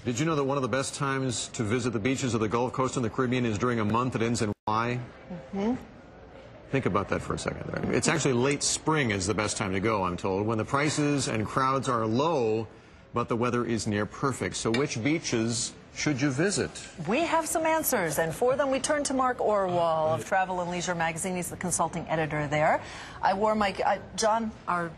Did you know that one of the best times to visit the beaches of the Gulf Coast and the Caribbean is during a month that ends in Y? Think about that for a second. It's actually late spring is the best time to go, I'm told, when the prices and crowds are low, but the weather is near perfect. So which beaches should you visit? We have some answers, and for them we turn to Mark Orwoll of Travel and Leisure magazine. He's the consulting editor there. I wore my, John, our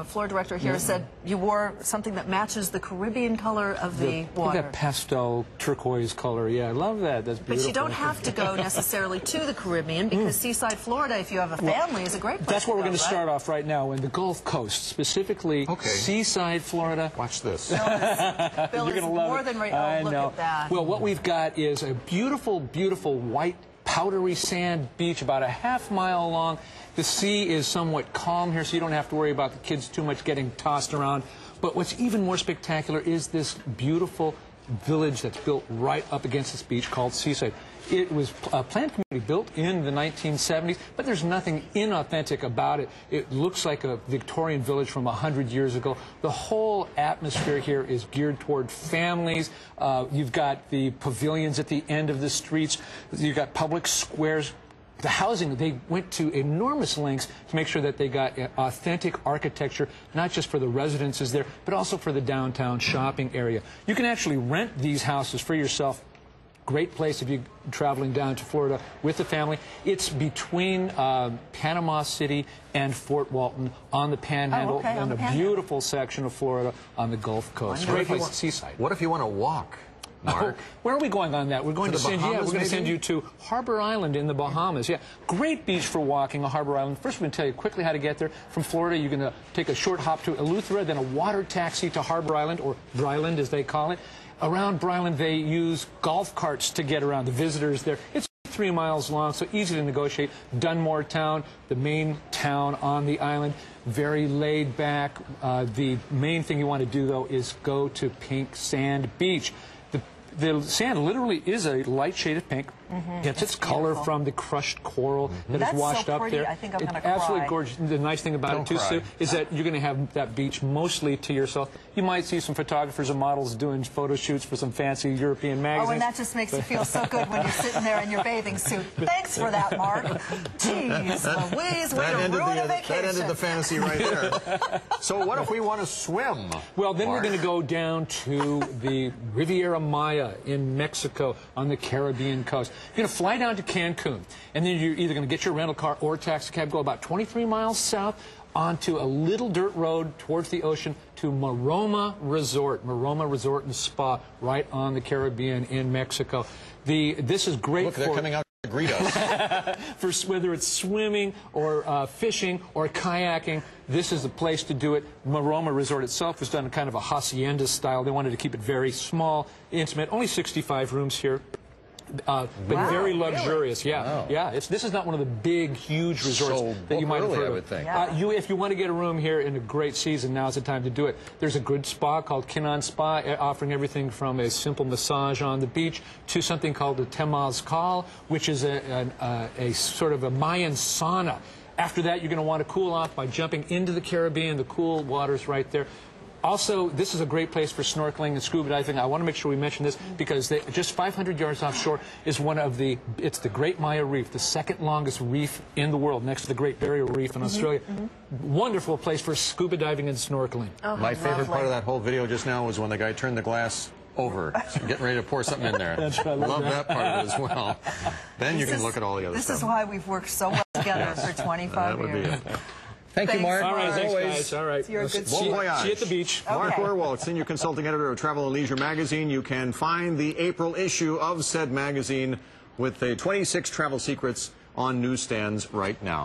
floor director here, said you wore something that matches the Caribbean color of the water. That pastel turquoise color, yeah, I love that. That's beautiful. But you don't have to go necessarily to the Caribbean, because Seaside, Florida, if you have a family, is a great place. That's where we're going to right? start off right now, in the Gulf Coast, specifically Seaside, Florida. Watch this. Bill is more than ready. Oh, look at that. Well, what we've got is a beautiful, beautiful white powdery sand beach about a half-mile long. The sea is somewhat calm here, so you don't have to worry about the kids too much getting tossed around. But what's even more spectacular is this beautiful village that's built right up against this beach called Seaside. It was a planned community built in the 1970s, but there's nothing inauthentic about it. It looks like a Victorian village from 100 years ago. The whole atmosphere here is geared toward families. You've got the pavilions at the end of the streets. You've got public squares. The housing, they went to enormous lengths to make sure that they got authentic architecture, not just for the residences there, but also for the downtown shopping area. You can actually rent these houses for yourself. Great place if you're traveling down to Florida with the family. It's between Panama City and Fort Walton on the Panhandle, in a beautiful section of Florida on the Gulf Coast. Great place, Seaside. What if you want to walk, Mark? Where are we going on that? We're going to send you. Yeah, we're going to send you to Harbor Island in the Bahamas. Yeah, great beach for walking on Harbor Island. First, we're going to tell you quickly how to get there. From Florida, you're going to take a short hop to Eleuthera, then a water taxi to Harbor Island, or Bryland as they call it. Around Bryland, they use golf carts to get around the visitors there. It's 3 miles long, so easy to negotiate. Dunmore Town, the main town on the island, very laid back. The main thing you want to do, though, is go to Pink Sand Beach. The sand literally is a light shaded pink. Gets its color from the crushed coral that is washed up there. I think I'm going to absolutely cry. Gorgeous. The nice thing about it, too, Sue, is that you're going to have that beach mostly to yourself. You might see some photographers and models doing photo shoots for some fancy European magazines. Oh, and that just makes you feel so good when you're sitting there in your bathing suit. Thanks for that, Mark. Jeez Louise, way to ruin a vacation. That ended the fantasy right there. So what if we want to swim? Well, then Mark? we're going to go down to the Riviera Maya in Mexico on the Caribbean coast. You're going to fly down to Cancun, and then you're either going to get your rental car or taxi cab, go about 23 miles south onto a little dirt road towards the ocean to Maroma Resort and Spa, right on the Caribbean in Mexico. This is great. Look, they're coming out to greet us. For whether it's swimming or fishing or kayaking, this is the place to do it. Maroma Resort itself was done in kind of a hacienda style. They wanted to keep it very small, intimate, only 65 rooms here. But very luxurious, yeah. This is not one of the big, huge resorts that you might have heard of. I would think. If you want to get a room here in a great season, now's the time to do it. There's a good spa called Kinan Spa, offering everything from a simple massage on the beach to something called the Temazcal, which is a sort of a Mayan sauna. After that, you're going to want to cool off by jumping into the Caribbean. The cool water's right there. Also, this is a great place for snorkeling and scuba diving. I want to make sure we mention this because just 500 yards offshore is it's the Great Maya Reef, the second longest reef in the world, next to the Great Barrier Reef in Australia. Wonderful place for scuba diving and snorkeling. Oh, my favorite part of that whole video just now was when the guy turned the glass over, getting ready to pour something in there. That's right. Love that part of it as well. Then you can look at all the other stuff. This is why we've worked so well together for 25 that would years. Be it. Thank you, Mark. All right, as thanks, always. guys. All right. You're a good See you at the beach. Mark Orwoll, Senior Consulting Editor of Travel and Leisure magazine. You can find the April issue of said magazine with the 26 travel secrets on newsstands right now.